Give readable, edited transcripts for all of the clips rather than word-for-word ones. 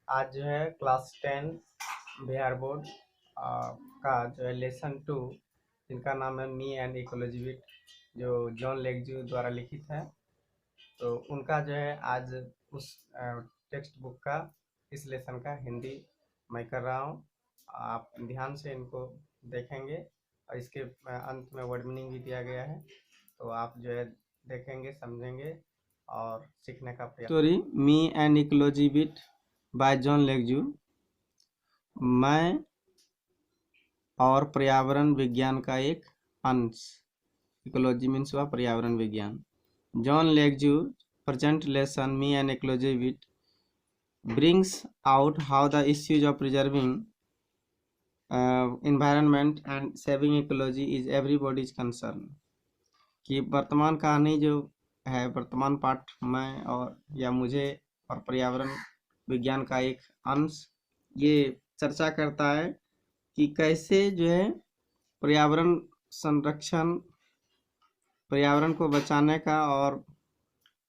आज जो है क्लास 10 बिहार बोर्ड का जो है लेसन 2, जिनका नाम है मी एंड इकोलॉजी विट, जो जॉन लेगजू द्वारा लिखित है। तो उनका जो है आज उस टेक्स्ट बुक का इस लेसन का हिंदी मैं कर रहा हूँ। आप ध्यान से इनको देखेंगे और इसके अंत में वर्ड मीनिंग भी दिया गया है, तो आप जो है देखेंगे, समझेंगे और सीखने का प्रयास। Story me and ecology with by John Legju. मैं और पर्यावरण विज्ञान का एक अंश। इकोलॉजी मीन्स हुआ पर्यावरण विज्ञान। John Legju present lesson me and ecology wit brings out how the issues of preserving environment and saving ecology is everybody's concern। कि वर्तमान कहानी जो है, वर्तमान पाठ में और या मुझे और पर्यावरण विज्ञान का एक अंश ये चर्चा करता है कि कैसे जो है पर्यावरण संरक्षण, पर्यावरण को बचाने का और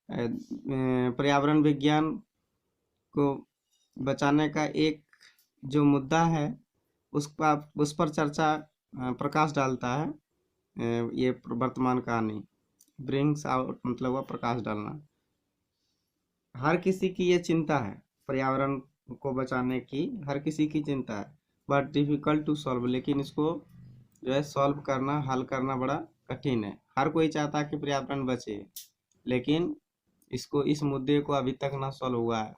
पर्यावरण विज्ञान को बचाने का एक जो मुद्दा है उस पर चर्चा प्रकाश डालता है। ये वर्तमान कहानी ब्रिंग्स आउट मतलब वह प्रकाश डालना। हर किसी की ये चिंता है, पर्यावरण को बचाने की हर किसी की चिंता है, बट डिफिकल्ट टू सॉल्व। लेकिन इसको जो है सॉल्व करना, हल करना बड़ा कठिन है। हर कोई चाहता है कि पर्यावरण बचे, लेकिन इसको इस मुद्दे को अभी तक ना सॉल्व हुआ है।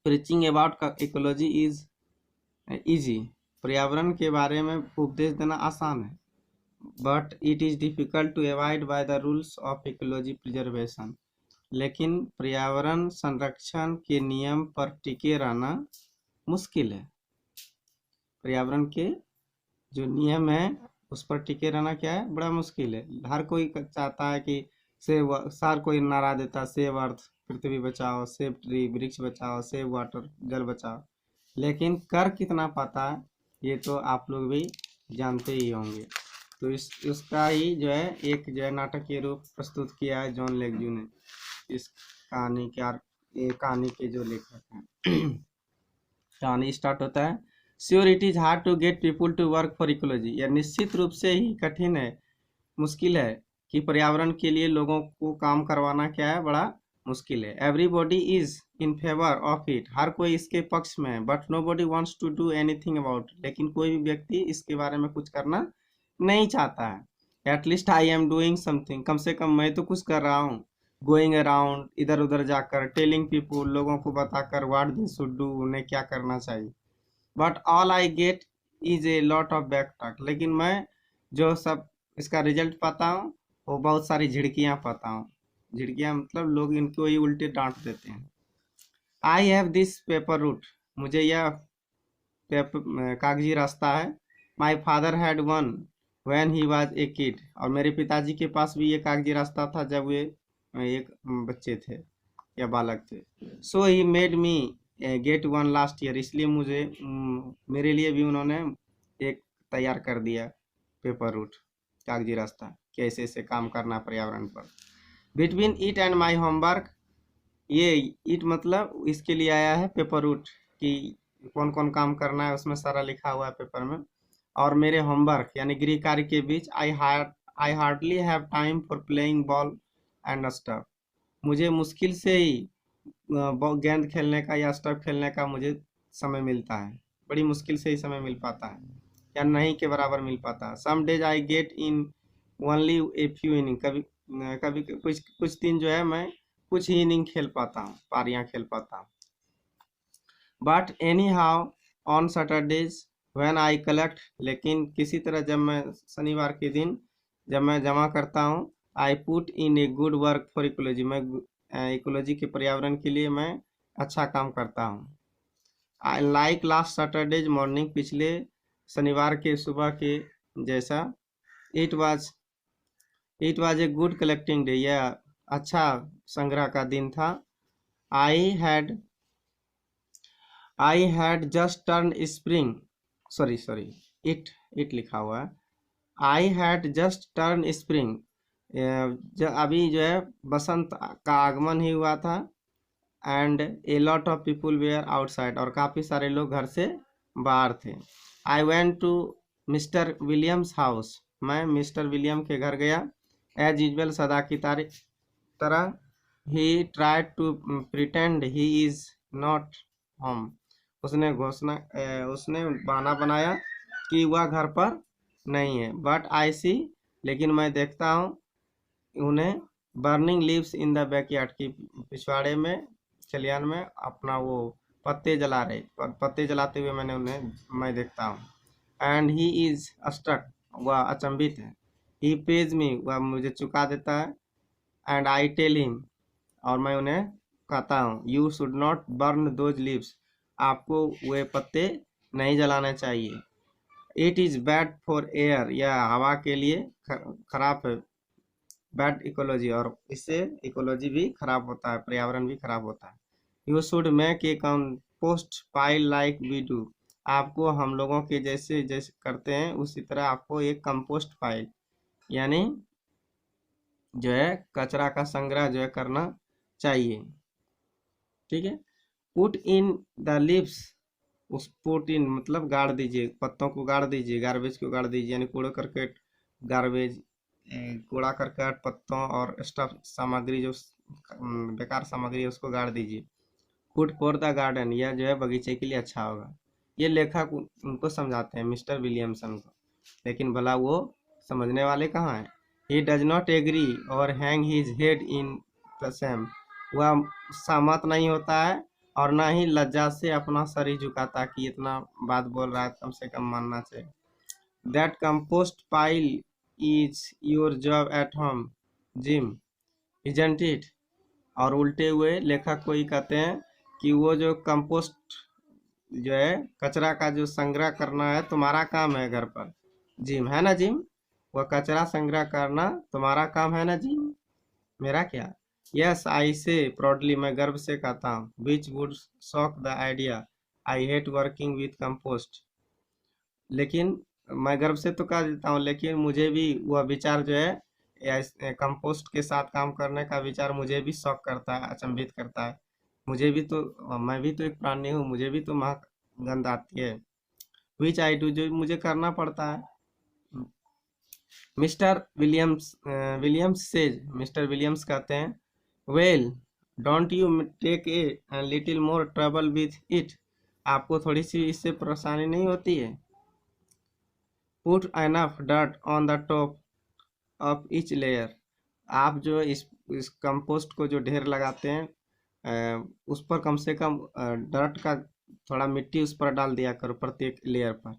Preaching about ecology is easy. पर्यावरण के बारे में उपदेश देना आसान है, but it is difficult to avoid by the rules of ecology preservation. लेकिन पर्यावरण संरक्षण के नियम पर टिके रहना मुश्किल है। पर्यावरण के जो नियम है उस पर टिके रहना क्या है, बड़ा मुश्किल है। हर कोई चाहता है कि हर कोई नारा देता सेव अर्थ, पृथ्वी बचाओ, सेव ट्री, वृक्ष बचाओ, सेव वाटर, जल बचाओ, लेकिन कर कितना पाता है ये तो आप लोग भी जानते ही होंगे। तो उसका ही जो है एक जो है नाटकीय रूप प्रस्तुत किया है जॉन लेगजू ने। इस कहानी के जो लेखक हैं। कहानी स्टार्ट होता है, sure it is hard to get people to work for ecology. यह निश्चित रूप से ही कठिन है, मुश्किल है कि पर्यावरण के लिए लोगों को काम करवाना क्या है, बड़ा मुश्किल है। Everybody is in favour of it. हर कोई इसके पक्ष में है, but nobody wants to do anything about it. लेकिन कोई भी व्यक्ति इसके बारे में कुछ करना नहीं चाहता है। At least I am doing something. कम से कम मैं तो कुछ कर रहा हूँ। गोइंग अराउंड, इधर उधर जाकर, टेलिंग पीपुल, लोगों को बताकर व्हाट दे शुड डू, उन्हें क्या करना चाहिए। But all I get is a lot of back talk. लेकिन मैं जो सब इसका रिजल्ट पाता हूँ वो बहुत सारी झिड़कियाँ पाता हूँ। झिड़कियाँ मतलब लोग इनको ही उल्टे डांट देते हैं। I have this paper route. मुझे यह कागजी रास्ता है। My father had one when he was a kid. और मेरे पिताजी के पास भी ये कागजी रास्ता था जब वे एक बच्चे थे या बालक थे। So he made me get one last year. इसलिए मुझे मेरे लिए भी उन्होंने एक तैयार कर दिया पेपर रूट, कागजी रास्ता, कैसे से काम करना पर्यावरण पर। Between it and my homework, ये इट मतलब इसके लिए आया है पेपर रूट कि कौन कौन काम करना है, उसमें सारा लिखा हुआ है पेपर में। और मेरे होमवर्क यानी गृह कार्य के बीच I hardly have time for playing ball and stuff. मुझे मुश्किल से ही गेंद खेलने का या स्टफ खेलने का मुझे समय मिलता है। बड़ी मुश्किल से ही समय मिल पाता है या नहीं के बराबर मिल पाता है। Some days I get in only a few inning. कभी कभी कुछ दिन जो है मैं कुछ ही इनिंग खेल पाता हूँ, पारियां खेल पाता हूँ। But any how on Saturdays when I collect. लेकिन किसी तरह जब मैं शनिवार के दिन जब मैं जमा करता हूँ, I put in a good work for ecology. मैं इकोलॉजी के पर्यावरण के लिए मैं अच्छा काम करता हूँ। I like last Saturdays morning. पिछले शनिवार के सुबह के जैसा। It was a good collecting day. यह अच्छा संग्रह का दिन था। I had just turn spring. Sorry it लिखा हुआ है। I had just turn spring. अभी जो है बसंत का आगमन ही हुआ था। And a lot of people were outside, और काफ़ी सारे लोग घर से बाहर थे। I went to Mister Williams house, मैं मिस्टर विलियम के घर गया। एज यूजल, सदा की तरह। He tried to pretend he is not home, उसने बहाना बनाया कि वह घर पर नहीं है। बट आई सी, लेकिन मैं देखता हूँ उन्हें, burning leaves in the backyard की पिछवाड़े में, खलिहान में अपना वो पत्ते जला रहे, पत्ते जलाते हुए मैं देखता हूँ। एंड ही इज स्ट्रक, वह अचंभित है। ही पेज मी, वह मुझे चुका देता है। एंड आई टेल हिम, और मैं उन्हें कहता हूँ, you should not burn those leaves, आपको वे पत्ते नहीं जलाने चाहिए। It is bad for air, यह हवा के लिए खराब है। बैड इकोलॉजी, और इससे इकोलॉजी भी खराब होता है, पर्यावरण भी खराब होता है। You should make a compost pile like we do, आपको हम लोगों के जैसे जैसे करते हैं उसी तरह आपको एक कंपोस्ट पाइल, यानी जो है कचरा का संग्रह जो है करना चाहिए। ठीक है। पुट इन द लीव्स, उस पुट इन मतलब गाड़ दीजिए, पत्तों को गाड़ दीजिए, गार्बेज को गाड़ दीजिए, यानी कूड़ा करकट, गार्बेज, कूड़ा करकट, पत्तों और स्टफ सामग्री, जो बेकार सामग्री है उसको गाड़ दीजिए। फूड फॉर द गार्डन, यह जो है बगीचे के लिए अच्छा होगा। ये लेखक उनको समझाते हैं, मिस्टर विलियमसन को, लेकिन भला वो समझने वाले कहाँ हैं। ही डज नॉट एग्री और hang his head in the same, वह सहमत नहीं होता है और ना ही लज्जा से अपना सर ही झुकाता कि इतना बात बोल रहा है, कम से कम मानना चाहिए। That compost pile is your job at home gym, isn't it, और उल्टे हुए लेखक को ही कहते हैं कि वो जो कंपोस्ट जो है कचरा का जो संग्रह करना है तुम्हारा काम है घर पर, जिम है ना जिम, वह कचरा संग्रह करना तुम्हारा काम है ना जिम, मेरा क्या। यस आई से प्राउडली, मैं गर्व से कहता हूँ। Which would shock the idea, I hate working with compost, लेकिन मैं गर्व से तो कह देता हूँ, लेकिन मुझे भी वह विचार जो है कंपोस्ट के साथ काम करने का विचार मुझे भी शौक करता है, अचंभित करता है। मुझे भी तो, मैं भी तो एक प्राणी हूँ, मुझे भी तो महक गंध आती है। विच आई डू, जो मुझे करना पड़ता है। मिस्टर विलियम्स कहते हैं, well don't you take a little more trouble with it, आपको थोड़ी सी इससे परेशानी नहीं होती है। Put enough dirt on the top of each layer, आप जो इस कंपोस्ट को जो ढेर लगाते हैं उस पर कम से कम डर्ट का थोड़ा मिट्टी उस पर डाल दिया करो, प्रत्येक लेयर पर,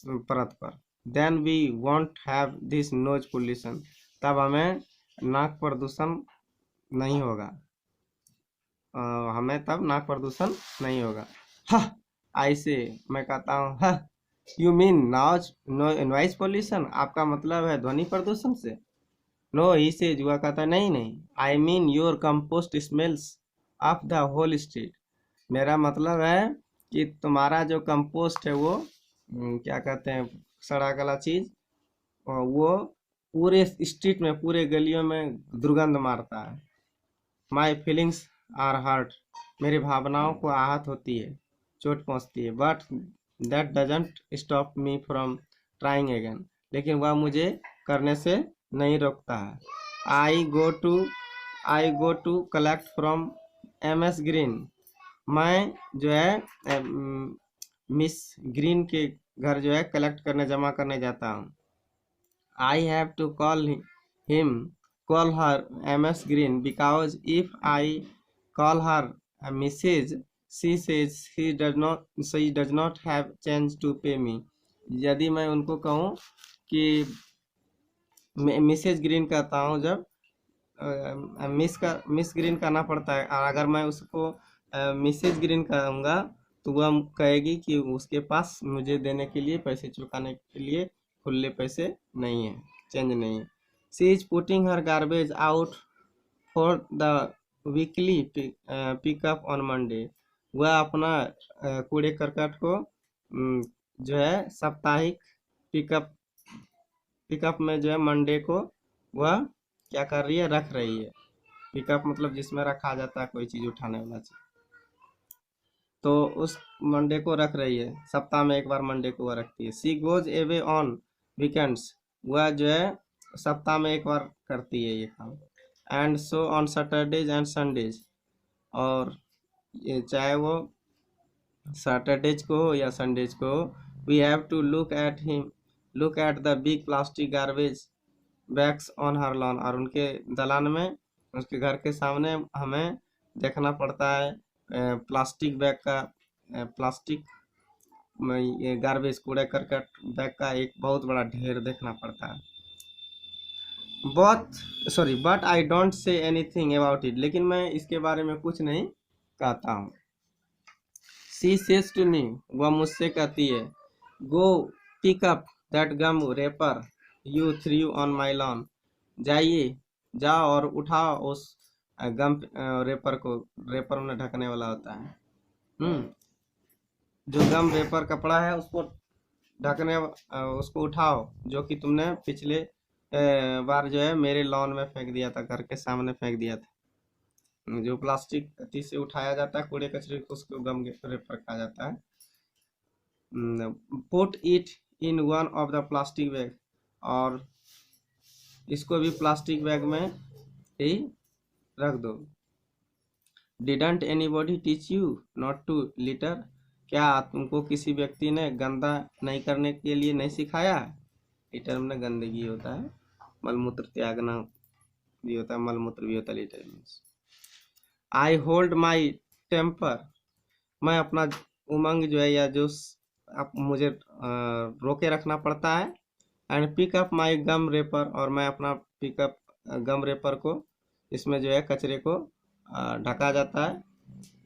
परत पर। Then we won't have this nose pollution, तब हमें नाक प्रदूषण नहीं होगा, हमें तब नाक प्रदूषण नहीं होगा। हाँ, ऐसे मैं कहता हूँ, हाँ, यू मीन नॉइज पोल्यूशन, आपका मतलब है ध्वनि प्रदूषण से। नो, ही से जुआ कहता है, नहीं नहीं, I mean your compost smells of the whole street, मेरा मतलब है कि तुम्हारा जो कंपोस्ट है वो क्या कहते हैं, सड़ा गला चीज, वो पूरे स्ट्रीट में, पूरे गलियों में दुर्गंध मारता है। माई फीलिंग्स आर हर्ट, मेरी भावनाओं को आहत होती है, चोट पहुंचती है। But that doesn't stop me from trying again, लेकिन वह मुझे करने से नहीं रोकता है। I go to collect from M S Green, मैं जो है मिस ग्रीन के घर जो है कलेक्ट करने, जमा करने जाता हूँ। I have to call her MS Green because if I call her Mrs. she says she does not have change to pay me, यदि मैं उनको कहूँ कि मिसेज ग्रीन कहता हूँ, जब मिस ग्रीन कहना पड़ता है, और अगर मैं उसको मिसेज ग्रीन कहूँगा तो वह कहेगी कि उसके पास मुझे देने के लिए, पैसे चुकाने के लिए खुले पैसे नहीं है, चेंज नहीं है। She is putting her garbage out for the weekly pickup on Monday, वह अपना कूड़े करकट को जो है साप्ताहिक पिकअप में जो है मंडे को वह क्या कर रही है, रख रही है। पिकअप मतलब जिसमें रखा जाता है कोई चीज़, उठाने वाला चीज़। तो उस मंडे को रख रही है, सप्ताह में एक बार मंडे को वह रखती है। सी गोज एवे ऑन वीकेंड्स, वह जो है सप्ताह में एक बार करती है ये काम। And so on Saturdays and Sundays, और ये चाहे वो सैटरडेज को हो या संडेज को हो, we have to look at the big plastic garbage bags on her lawn, और उनके दलान में, उसके घर के सामने हमें देखना पड़ता है प्लास्टिक बैग का, प्लास्टिक ये गार्बेज, कूड़े करकट बैग का एक बहुत बड़ा ढेर देखना पड़ता है। But I don't say anything about it, लेकिन मैं इसके बारे में कुछ नहीं कहता हूँ। सी सेज टू मी, वह मुझसे कहती है, go pick up that gum wrapper you threw on my lawn, जाओ और उठाओ उस गम रेपर को, रेपर में ढकने वाला होता है, जो गम रेपर कपड़ा है उसको ढकने, उसको उठाओ, जो कि तुमने पिछले बार जो है मेरे लॉन में फेंक दिया था, घर के सामने फेंक दिया था। जो प्लास्टिक से उठाया जाता है कूड़े कचरे को, उसको गम रेपर कहा जाता है। Put it in one of the plastic bag, और इसको भी प्लास्टिक बैग में ही रख दो। Didn't anybody teach you not to litter, क्या तुमको किसी व्यक्ति ने गंदा नहीं करने के लिए नहीं सिखाया? लिटर में गंदगी होता है, मलमूत्र त्यागना भी होता है, मलमूत्र भी होता है लिटर में। आई होल्ड माई टेम्पर, मैं अपना उमंग जो है या जो अब मुझे रोके रखना पड़ता है। एंड पिक अप माई गम रेपर, और मैं अपना पिकअप गम रेपर को, इसमें जो है कचरे को ढका जाता है,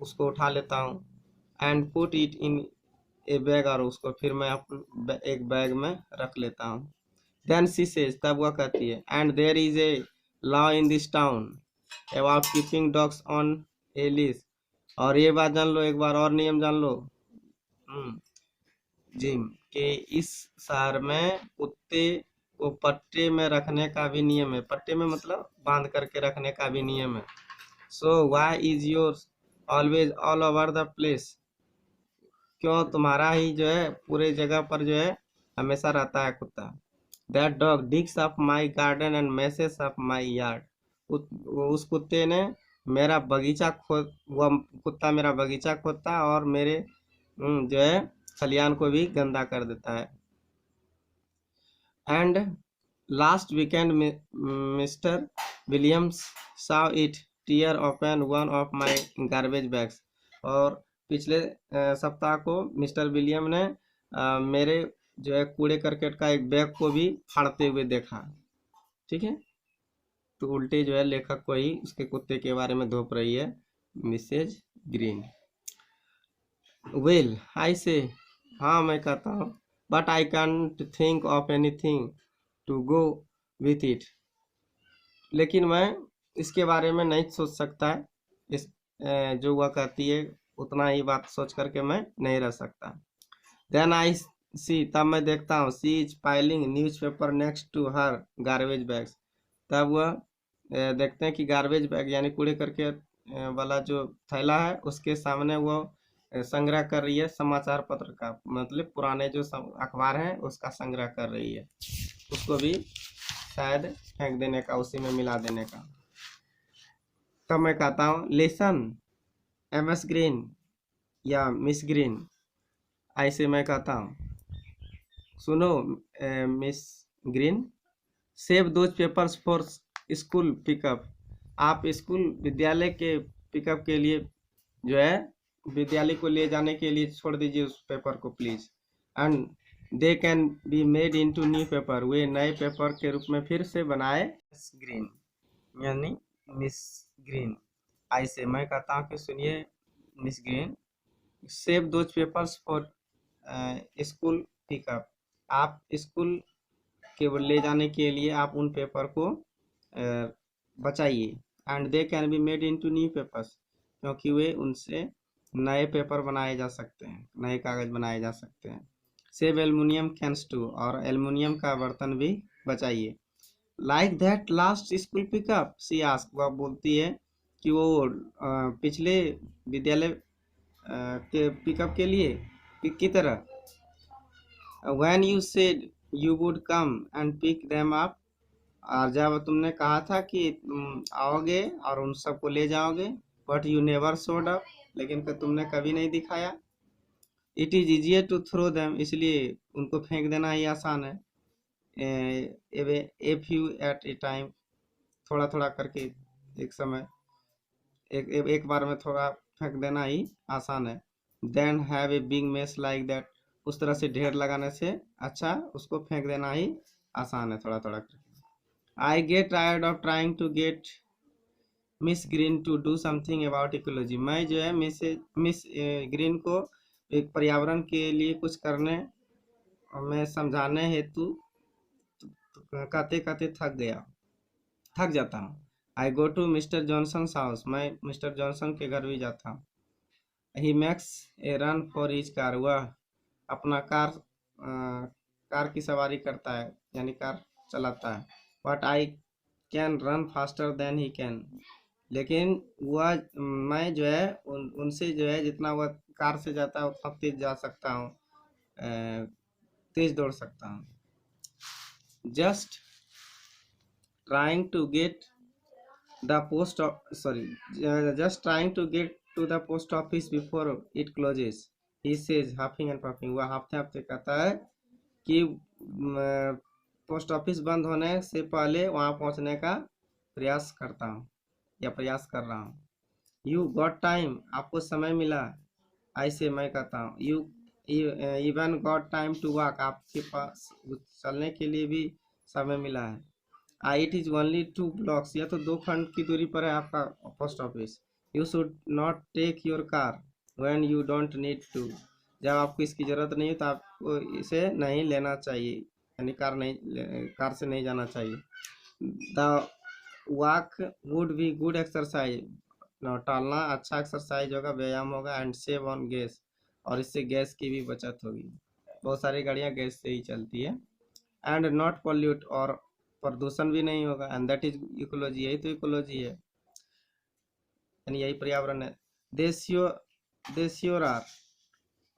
उसको उठा लेता हूँ। And put it in A bag, और उसको फिर मैं एक बैग में रख लेता हूँ। देन शी सेज, तब वह कहती है, and there is a law in this town about keeping dogs on a leash, और ये बात जान लो, एक बार और नियम जान लो जिम, के इस शहर में कुत्ते को पट्टे में रखने का भी नियम है। पट्टे में मतलब बांध करके रखने का भी नियम है। So why is yours always all over the place, क्यों तुम्हारा ही जो है पूरे जगह पर जो है हमेशा रहता है कुत्ता। That dog digs up my garden and messes up my yard, उस कुत्ते ने मेरा बगीचा वह कुत्ता मेरा बगीचा खोदता है और मेरे जो है खलियान को भी गंदा कर देता है। And last weekend mister Williams saw it tear open one of my garbage bags, और पिछले सप्ताह को मिस्टर विलियम ने मेरे जो है कूड़े करकट का एक बैग को भी फाड़ते हुए देखा। ठीक है, तो उल्टे जो है लेखक को ही उसके कुत्ते के बारे में धोप रही है मिसेज ग्रीन। वेल आई से, हाँ मैं कहता हूँ, but I can't think of anything to go with it, लेकिन मैं इसके बारे में नहीं सोच सकता है, इस जो वह कहती है उतना ही बात सोच करके मैं नहीं रह सकता। देन आई सी, तब मैं देखता हूँ, she is piling newspaper next to her garbage bags, तब वह देखते हैं कि गार्बेज बैग यानी कूड़े करके वाला जो थैला है उसके सामने वो संग्रह कर रही है समाचार पत्र का, मतलब पुराने जो अखबार हैं उसका संग्रह कर रही है, उसको भी शायद फेंक देने का, उसी में मिला देने का। तब मैं कहता हूँ, लिसन एमएस ग्रीन या मिस ग्रीन, ऐसे मैं कहता हूँ, सुनो miss green, save those papers for school pickup, आप स्कूल विद्यालय के पिकअप के लिए जो है विद्यालय को ले जाने के लिए छोड़ दीजिए उस पेपर को please. And they can be made into new paper, वे नए पेपर के रूप में फिर से बनाए। ग्रीन यानी मिस ग्रीन, ऐसे मैं कहता हूँ कि सुनिए miss green, save those papers for school pickup, आप स्कूल के ले जाने के लिए आप उन पेपर को बचाइए। And they can be made into new papers, क्योंकि वे उनसे नए पेपर बनाए जा सकते हैं, नए कागज बनाए जा सकते हैं। सेव एल्युमिनियम कैन्स टू, और एल्युमिनियम का बर्तन भी बचाइए। Like that last school pickup she ask, वह बोलती है कि वो पिछले विद्यालय के पिकअप के लिए की तरह। When you said you would come and pick them up, और जब तुमने कहा था कि तुम आओगे और उन सबको ले जाओगे, but you never showed up, लेकिन तुमने कभी नहीं दिखाया। It is easier to throw them, इसलिए उनको फेंक देना ही आसान है। A few at a time, थोड़ा थोड़ा करके, एक समय, एक बार में थोड़ा फेंक देना ही आसान है। Then have a big mess like that, उस तरह से ढेर लगाने से अच्छा उसको फेंक देना ही आसान है, थोड़ा थोड़ा करके। I get tired of trying to get Miss Green to do something about ecology, मैं जो है मिस ग्रीन को एक पर्यावरण के लिए कुछ करने में समझाने हेतु कहते कहते थक जाता हूँ। I go to mister Johnson house, मैं मिस्टर जॉनसन के घर भी जाता हूँ। He makes a run for his car, वह अपना कार की सवारी करता है, यानी कार चलाता है। But I can run faster than he can, लेकिन वह, मैं जो है उनसे जो है जितना वह कार से जाता है उतना तेज जा सकता हूँ, तेज दौड़ सकता हूँ। Just trying to get the post sorry just trying to get to the post office before it closes, he says huffing and puffing, वह हफ्ते हफ्ते कहता है कि पोस्ट ऑफिस बंद होने से पहले वहां पहुंचने का प्रयास करता हूँ या प्रयास कर रहा हूँ। यू गॉट टाइम, आपको समय मिला। आई से, मैं कहता हूँ, you even got time to walk, आपके पास चलने के लिए भी समय मिला है। इट इज ओनली 2 ब्लॉक्स, या तो 2 खंड की दूरी पर है आपका post office. You should not take your car when you don't need to, जब आपको इसकी ज़रूरत नहीं है तो आपको इसे नहीं लेना चाहिए, यानी कार से नहीं जाना चाहिए। The walk would be good exercise, टहलना अच्छा एक्सरसाइज होगा, व्यायाम होगा। एंड सेव ऑन गैस, और इससे गैस की भी बचत होगी, बहुत सारी गाड़ियाँ गैस से ही चलती है। एंड नॉट पॉल्यूट, और प्रदूषण भी नहीं होगा। एंड दैट इज इकोलॉजी, यही तो इकोलॉजी है, यानी यही पर्यावरण है। देशियोर आर,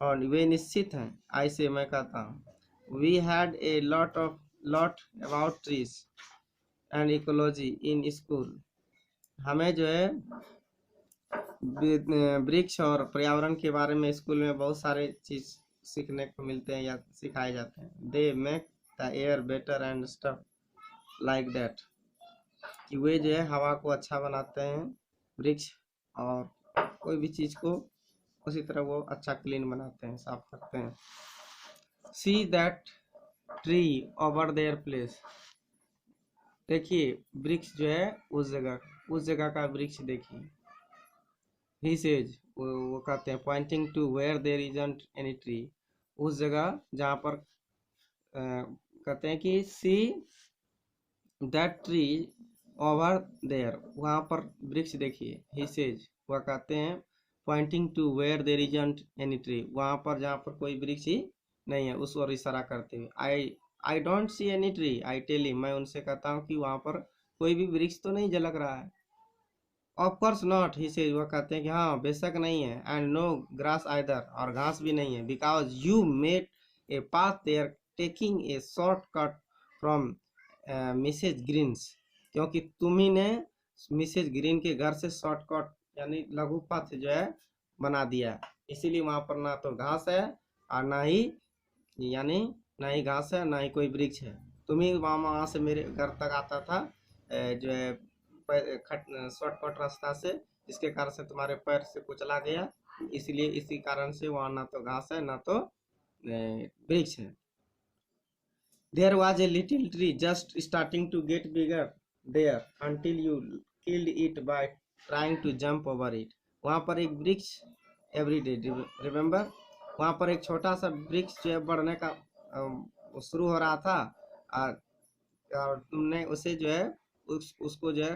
और वे निश्चित हैं। आई से, मैं कहता हूँ, we had a lot about trees and ecology in school, हमें जो है वृक्ष और पर्यावरण के बारे में स्कूल में बहुत सारे चीज सीखने को मिलते हैं या सिखाए जाते हैं। They make the air better and stuff like that, कि वे जो है हवा को अच्छा बनाते हैं, वृक्ष, और कोई भी चीज़ को उसी तरह वो अच्छा क्लीन बनाते हैं, साफ करते हैं। सी that tree over their place, देखिए वृक्ष जो है उस जगह का वृक्ष देखिए। ही सेज, वो कहते हैं, pointing to where there isn't any tree, उस जगह जहाँ पर कहते हैं कि see that tree over there, वहाँ पर वृक्ष देखिए। ही सेज, वह कहते हैं, pointing to where there isn't any tree, वहाँ पर जहाँ पर कोई वृक्ष ही नहीं है, उस ओर इशारा करते हुए। I don't see any tree, I tell him, मैं उनसे कहता हूँ कि वहाँ पर कोई भी वृक्ष तो नहीं झलक रहा है। Of course not, he says, वह कहते हैं कि हाँ बेशक नहीं है। एंड नो ग्रास आइदर, और घास भी नहीं है। Because you made a path there taking a short cut from Mrs Green's, क्योंकि तुम ही ने मिसेज ग्रीन के घर से शॉर्टकट यानी लघु पथ जो है बना दिया, इसीलिए वहां पर ना तो घास है और ना ही, यानी ना ही घास है ना ही कोई वृक्ष है। तुम ही वहां से मेरे घर तक आता था जो है शॉर्टकट रास्ता से, जिसके कारण से तुम्हारे पैर से कुचला गया, इसलिए इसी कारण से वहां ना तो घास है ना तो वृक्ष है। There was a little tree just starting to get bigger there until you killed it by trying to jump over it. वहाँ पर एक वृक्ष every day, remember, वहाँ पर एक छोटा सा वृक्ष जो है बढ़ने का शुरू हो रहा था, और तुमने उसे जो है उसको जो है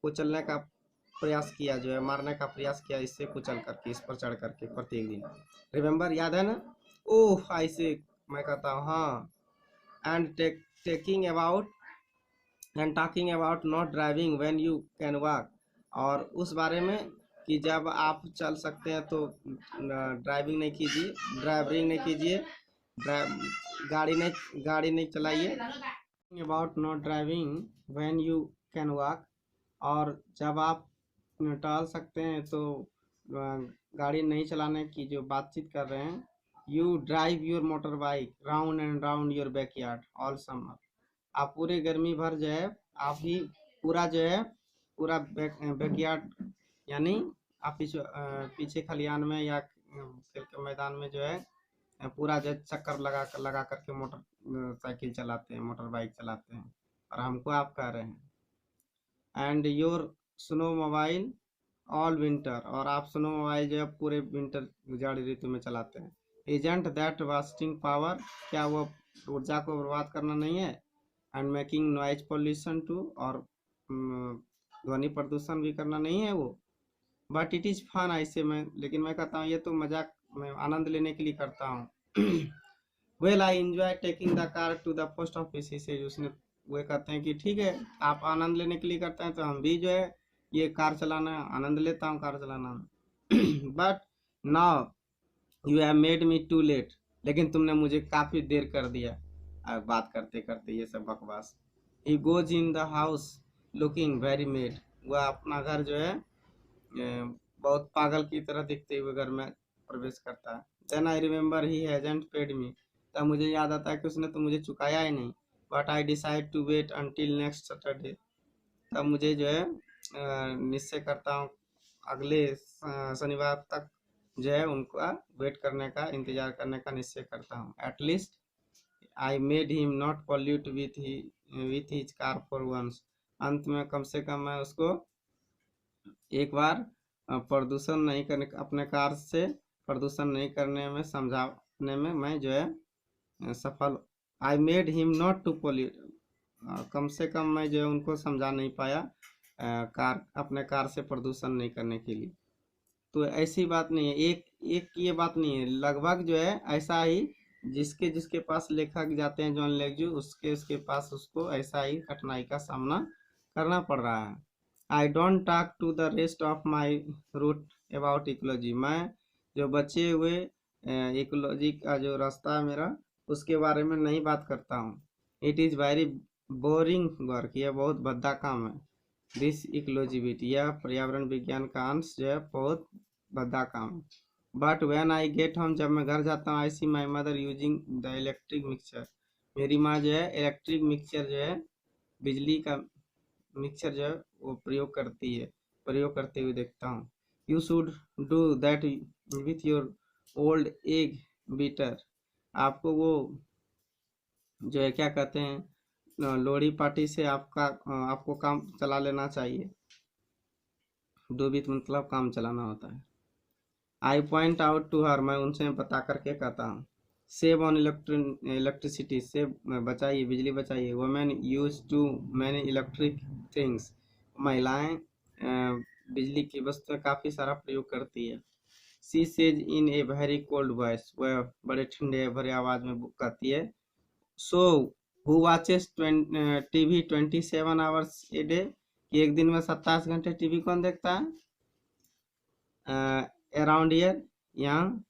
कुचलने का प्रयास किया, जो है मारने का प्रयास किया, इससे कुचल करके, इस पर चढ़ करके प्रत्येक दिन। रिमेम्बर, याद है ना? ओह, ऐसे मैं कहता हूँ हाँ। And taking about and talking about not driving when you can walk, और उस बारे में कि जब आप चल सकते हैं तो ड्राइविंग नहीं कीजिए, ड्राइविंग नहीं कीजिए, गाड़ी नहीं चलाइए। About not driving when you can walk, और जब आप टहल सकते हैं तो गाड़ी नहीं चलाने की जो बातचीत कर रहे हैं। You drive your motor bike round and round your backyard all summer, आप पूरे गर्मी भर जो है आप ही पूरा जो है पूरा बैकयार्ड, यानी आप पीछे खलियान में या खेल के मैदान में जो है पूरा जो चक्कर लगा करके मोटर साइकिल चलाते हैं, मोटर बाइक चलाते हैं, और हमको आप कह रहे हैं। And your snow mobile all winter, और आप स्नो मोबाइल जो है पूरे विंटर जाड़ी ऋतु में चलाते हैं। एजेंट दैट वास्टिंग पावर, क्या वो ऊर्जा को बर्बाद करना नहीं है। And making noise pollution too, और ध्वनि प्रदूषण भी करना नहीं है वो। बट इट इज़ फन, ऐसे में लेकिन मैं कहता हूँ ये तो मजाक में आनंद लेने के लिए करता हूँ। Well I enjoy taking the car to the post office, इसे उसने वो कहते हैं कि ठीक है आप आनंद लेने के लिए करते हैं तो हम भी जो है ये कार चलाना आनंद लेता हूँ, कार चलाना। But now you have made me too late, लेकिन तुमने मुझे काफ़ी देर कर दिया बात करते करते ये सब बकवास। He goes in the house looking very made, वह अपना घर जो है बहुत पागल की तरह दिखते हुए घर में प्रवेश करता है। Then I remember he hasn't paid me, तब मुझे याद आता है कि उसने तो मुझे चुकाया ही नहीं। But I decide to wait until next Saturday, तब मुझे जो है निश्चय करता हूँ अगले शनिवार तक जो है उनका वेट करने का, इंतजार करने का निश्चय करता हूँ। At least I made him not pollute with his car for once, अंत में कम से कम मैं उसको एक बार प्रदूषण नहीं करने, अपने कार से प्रदूषण नहीं करने में समझाने में मैं जो है सफल। I made him not to pollute, कम से कम मैं जो है उनको समझा नहीं पाया कार अपने कार से प्रदूषण नहीं करने के लिए। तो ऐसी बात नहीं है, एक एक ये बात नहीं है, लगभग जो है ऐसा ही जिसके जिसके पास लेखक जाते हैं जॉन लेग्जू, उसके पास उसको ऐसा ही कठिनाई का सामना करना पड़ रहा है। I don't talk to the rest of my route about ecology, मैं जो बचे हुए इकोलॉजी का जो रास्ता है मेरा उसके बारे में नहीं बात करता हूँ। It is very boring work, यह बहुत भद्दा काम है। दिस इकोलॉजी, यह पर्यावरण विज्ञान का अंश जो है बहुत भद्दा काम है। But when I get home, जब मैं घर जाता हूँ, I see my mother using the electric mixture, मेरी माँ जो है इलेक्ट्रिक मिक्सचर जो है बिजली का मिक्सचर जो है वो प्रयोग करते हुए देखता हूँ। You should do that with your old egg beater, आपको वो जो है क्या कहते हैं लोहड़ी पार्टी से आपको काम चला लेना चाहिए। डू विथ मतलब काम चलाना होता है। I point out to her, मैं उनसे बता करके कहता हूँ। सेव ऑन इलेक्ट्रिसिटी, से बचाइए, बिजली बचाइए। Women use too many electric things, महिलाएं बिजली की वस्तुएं काफ़ी सारा प्रयोग करती है। She says in a very cold voice, वह बड़े ठंडे भरे आवाज में कहती है। So who watches TV 27 hours a day, कि एक दिन में 27 घंटे टीवी कौन देखता है। अराउंड ईयर, यहाँ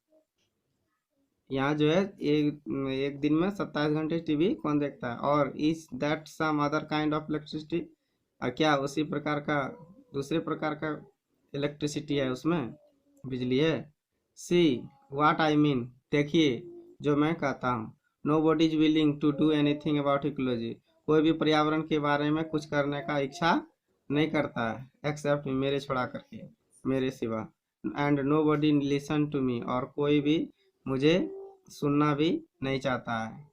यहाँ जो है एक दिन में 27 घंटे टीवी कौन देखता है। और is that some other kind of electricity, क्या उसी प्रकार का दूसरे प्रकार का इलेक्ट्रिसिटी है, उसमें बिजली है। सी व्हाट आई मीन, देखिए जो मैं कहता हूँ। Nobody is willing to do anything about ecology, कोई भी पर्यावरण के बारे में कुछ करने का इच्छा नहीं करता है, एक्सेप्ट मेरे छोड़ा करके, मेरे सिवा। And nobody listen to me, और कोई भी मुझे सुनना भी नहीं चाहता है।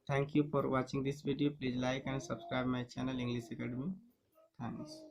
Thank you for watching this video, please like and subscribe my channel English Academy. Thanks.